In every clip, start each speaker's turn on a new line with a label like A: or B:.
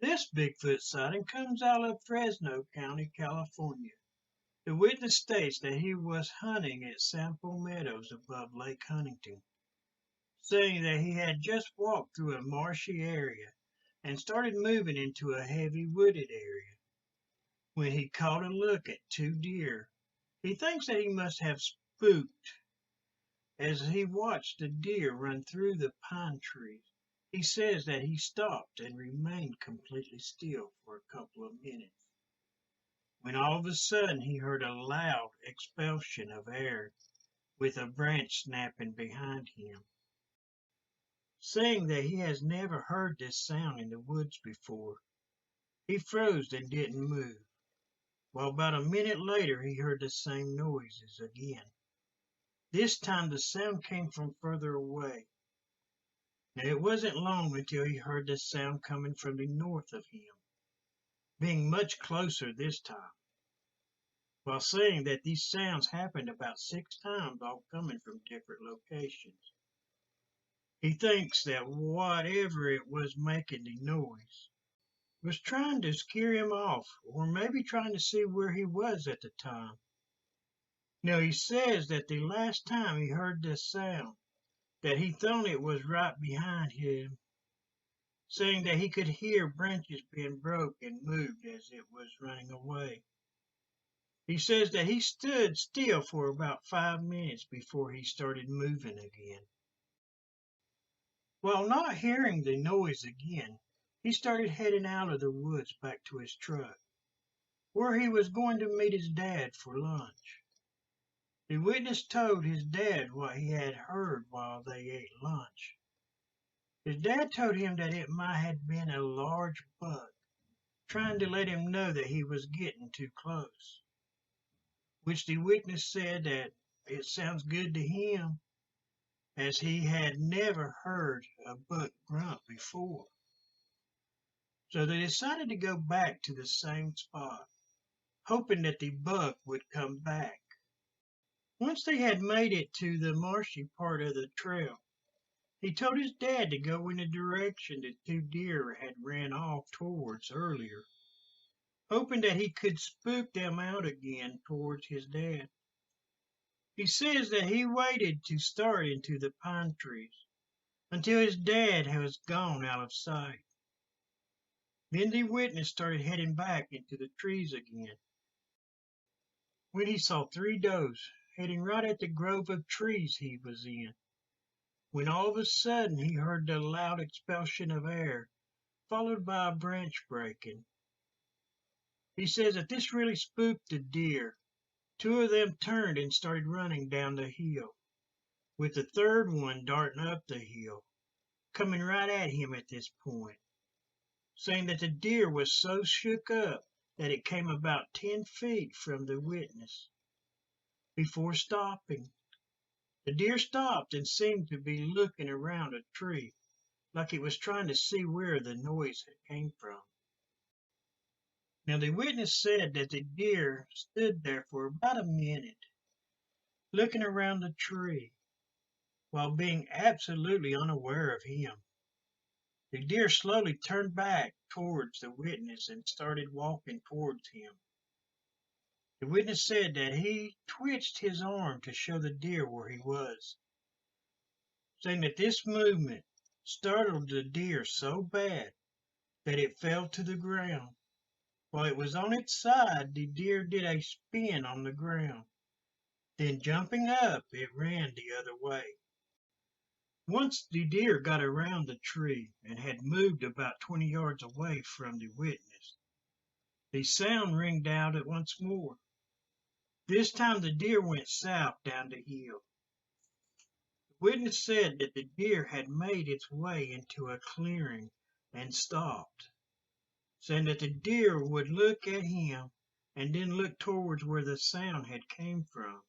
A: This Bigfoot sighting comes out of Fresno County, California. The witness states that he was hunting at Sample Meadows above Lake Huntington, saying that he had just walked through a marshy area and started moving into a heavy wooded area when he caught a look at two deer. He thinks that he must have spooked as he watched the deer run through the pine trees. He says that he stopped and remained completely still for a couple of minutes, when all of a sudden he heard a loud expulsion of air with a branch snapping behind him. Saying that he has never heard this sound in the woods before, he froze and didn't move. Well, about a minute later he heard the same noises again. This time the sound came from further away. Now it wasn't long until he heard the sound coming from the north of him, being much closer this time, while saying that these sounds happened about 6 times, all coming from different locations. He thinks that whatever it was making the noise was trying to scare him off, or maybe trying to see where he was at the time. Now he says that the last time he heard this sound, that he thought it was right behind him, saying that he could hear branches being broke and moved as it was running away. He says that he stood still for about 5 minutes before he started moving again. While not hearing the noise again, he started heading out of the woods back to his truck, where he was going to meet his dad for lunch. The witness told his dad what he had heard while they ate lunch. His dad told him that it might have been a large buck, trying to let him know that he was getting too close, which the witness said that it sounds good to him, as he had never heard a buck grunt before. So they decided to go back to the same spot, hoping that the buck would come back. Once they had made it to the marshy part of the trail, he told his dad to go in the direction the two deer had ran off towards earlier, hoping that he could spook them out again towards his dad. He says that he waited to start into the pine trees until his dad was gone out of sight. Then the witness started heading back into the trees again, when he saw 3 does heading right at the grove of trees he was in, when all of a sudden he heard the loud expulsion of air, followed by a branch breaking. He says that this really spooked the deer. 2 of them turned and started running down the hill, with the third one darting up the hill, coming right at him at this point, saying that the deer was so shook up that it came about 10 feet from the witness before stopping. The deer stopped and seemed to be looking around a tree, like it was trying to see where the noise came from. Now the witness said that the deer stood there for about a minute, looking around the tree, while being absolutely unaware of him. The deer slowly turned back towards the witness and started walking towards him. The witness said that he twitched his arm to show the deer where he was, saying that this movement startled the deer so bad that it fell to the ground. While it was on its side, the deer did a spin on the ground. Then jumping up, it ran the other way. Once the deer got around the tree and had moved about 20 yards away from the witness, the sound ringed out at once more. This time the deer went south down the hill. The witness said that the deer had made its way into a clearing and stopped, saying that the deer would look at him and then look towards where the sound had came from.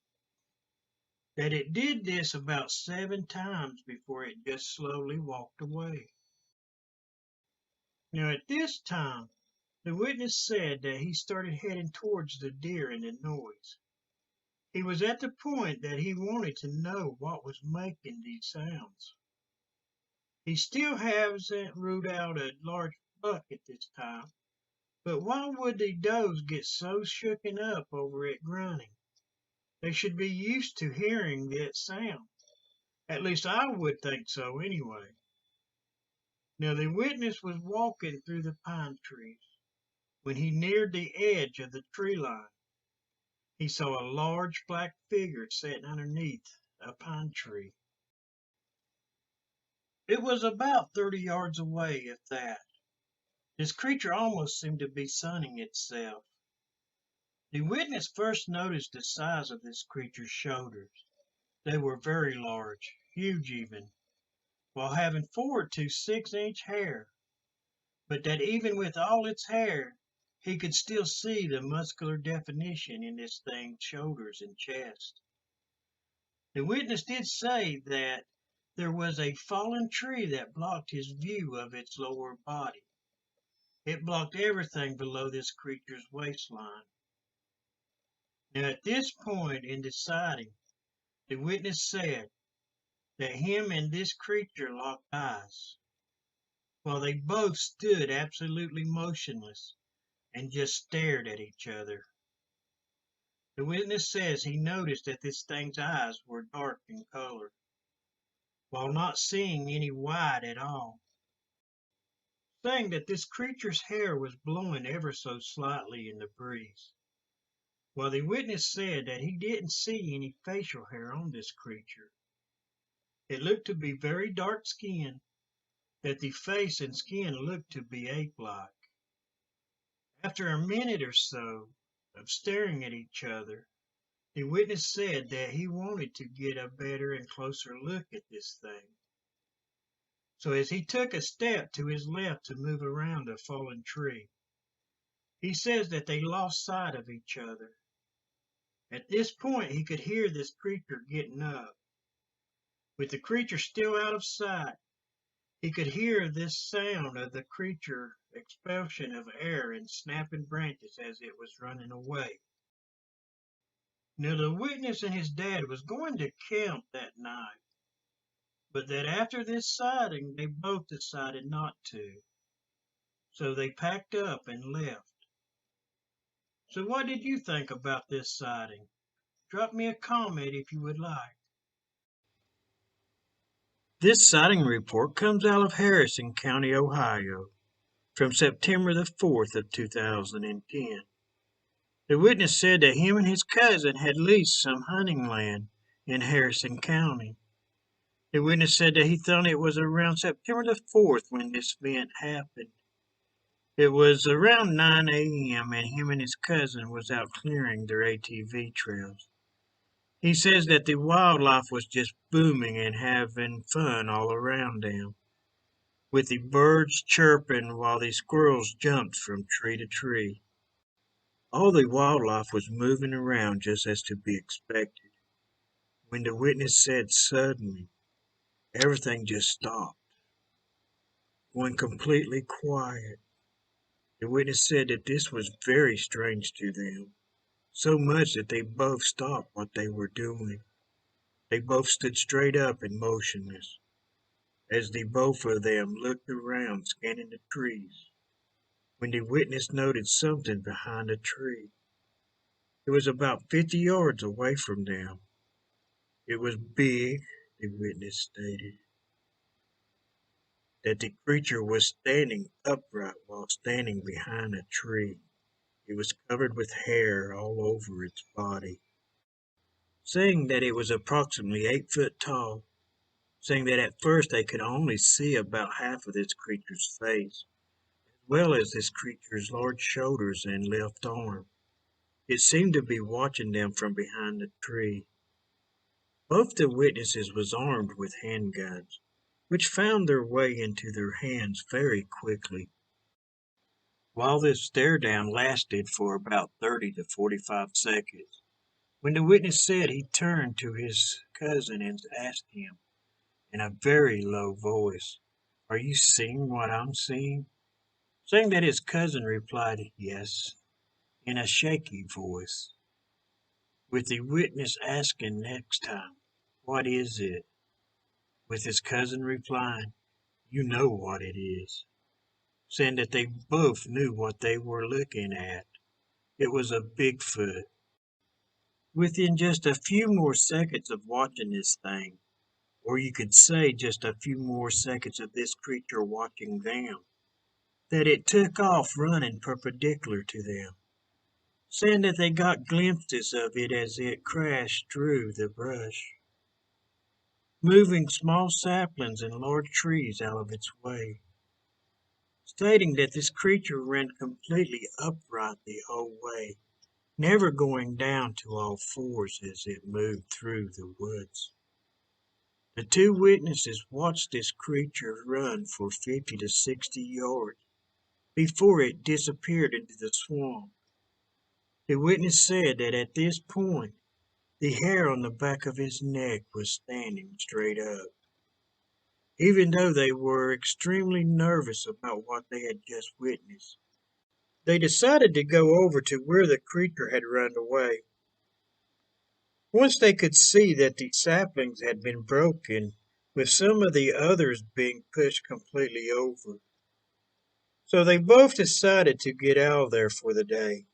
A: That it did this about 7 times before it just slowly walked away. Now at this time, the witness said that he started heading towards the deer and the noise. He was at the point that he wanted to know what was making these sounds. He still hasn't ruled out a large bucket this time. But why would the does get so shooken up over it grunting? They should be used to hearing that sound. At least I would think so anyway. Now the witness was walking through the pine trees. When he neared the edge of the tree line, he saw a large black figure sitting underneath a pine tree. It was about 30 yards away, if that. This creature almost seemed to be sunning itself. The witness first noticed the size of this creature's shoulders. They were very large, huge even, while having 4 to 6 inch hair, but that even with all its hair, he could still see the muscular definition in this thing's shoulders and chest. The witness did say that there was a fallen tree that blocked his view of its lower body. It blocked everything below this creature's waistline. Now, at this point in the sighting, the witness said that him and this creature locked eyes, while they both stood absolutely motionless and just stared at each other. The witness says he noticed that this thing's eyes were dark in color, while not seeing any white at all, saying that this creature's hair was blowing ever so slightly in the breeze. While the witness said that he didn't see any facial hair on this creature. It looked to be very dark skinned, that the face and skin looked to be ape-like. After a minute or so of staring at each other, the witness said that he wanted to get a better and closer look at this thing. So as he took a step to his left to move around the fallen tree, he says that they lost sight of each other. At this point, he could hear this creature getting up. With the creature still out of sight, he could hear this sound of the creature expulsion of air and snapping branches as it was running away. Now the witness and his dad was going to camp that night, but that after this sighting they both decided not to. So they packed up and left. So what did you think about this sighting? Drop me a comment if you would like. This sighting report comes out of Harrison County, Ohio, from September the 4th of 2010. The witness said that him and his cousin had leased some hunting land in Harrison County. The witness said that he thought it was around September the 4th when this event happened. It was around 9 a.m. and him and his cousin was out clearing their ATV trails. He says that the wildlife was just booming and having fun all around them, with the birds chirping while the squirrels jumped from tree to tree. All the wildlife was moving around just as to be expected. When the witness said suddenly, everything just stopped, going completely quiet. The witness said that this was very strange to them, so much that they both stopped what they were doing. They both stood straight up and motionless, as the both of them looked around scanning the trees, when the witness noted something behind a tree. It was about 50 yards away from them. It was big, the witness stated, that the creature was standing upright while standing behind a tree. It was covered with hair all over its body, saying that it was approximately 8 foot tall, saying that at first they could only see about half of this creature's face, as well as this creature's large shoulders and left arm. It seemed to be watching them from behind the tree. Both the witnesses was armed with handguns, which found their way into their hands very quickly. While this stare down lasted for about 30 to 45 seconds, when the witness said he turned to his cousin and asked him in a very low voice, "Are you seeing what I'm seeing?" Saying that his cousin replied, "Yes," in a shaky voice, with the witness asking next time, "What is it?" with his cousin replying, "You know what it is." saying that they both knew what they were looking at. It was a Bigfoot. Within just a few more seconds of watching this thing, or you could say just a few more seconds of this creature watching them, that it took off running perpendicular to them, saying that they got glimpses of it as it crashed through the brush, moving small saplings and large trees out of its way, stating that this creature ran completely upright the whole way, never going down to all fours as it moved through the woods. The two witnesses watched this creature run for 50 to 60 yards before it disappeared into the swamp. The witness said that at this point, the hair on the back of his neck was standing straight up, even though they were extremely nervous about what they had just witnessed. They decided to go over to where the creature had run away. Once they could see that the saplings had been broken, with some of the others being pushed completely over. So they both decided to get out of there for the day.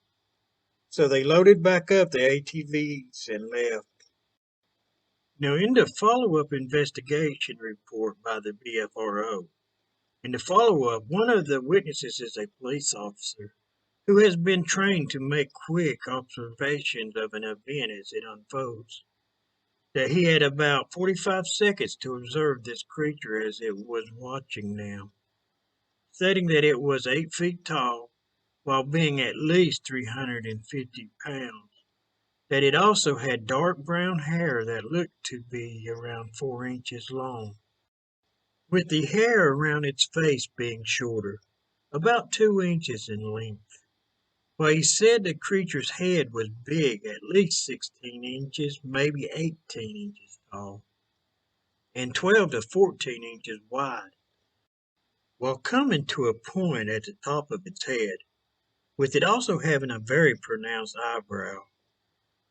A: So they loaded back up the ATVs and left. Now, in the follow-up investigation report by the BFRO, in the follow-up, one of the witnesses is a police officer who has been trained to make quick observations of an event as it unfolds. That he had about 45 seconds to observe this creature as it was watching them, stating that it was 8 feet tall while being at least 350 pounds. That it also had dark brown hair that looked to be around 4 inches long, with the hair around its face being shorter, about 2 inches in length. Well, he said the creature's head was big, at least 16 inches, maybe 18 inches tall, and 12 to 14 inches wide, while coming to a point at the top of its head, with it also having a very pronounced eyebrow,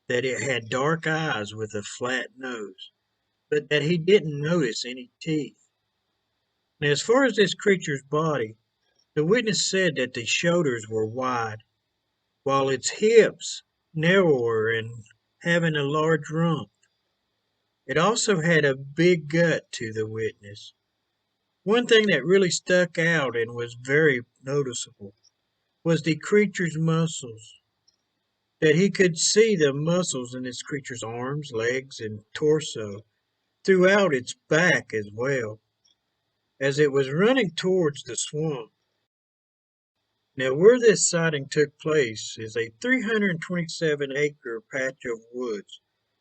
A: that it had dark eyes with a flat nose, but that he didn't notice any teeth. Now, as far as this creature's body, the witness said that the shoulders were wide, while its hips narrower and having a large rump. It also had a big gut to the witness. One thing that really stuck out and was very noticeable was the creature's muscles. That he could see the muscles in this creature's arms, legs, and torso, throughout its back as well, as it was running towards the swamp. Now, where this sighting took place is a 327-acre patch of woods,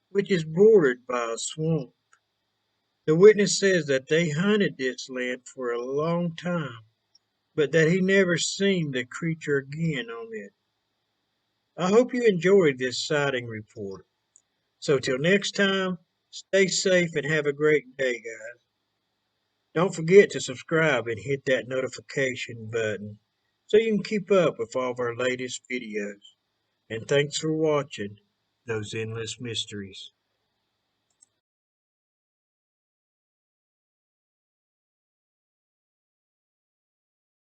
A: which is bordered by a swamp. The witness says that they hunted this land for a long time, but that he never seen the creature again on it. I hope you enjoyed this sighting report. So till next time, stay safe and have a great day, guys. Don't forget to subscribe and hit that notification button so you can keep up with all of our latest videos. And thanks for watching those endless mysteries.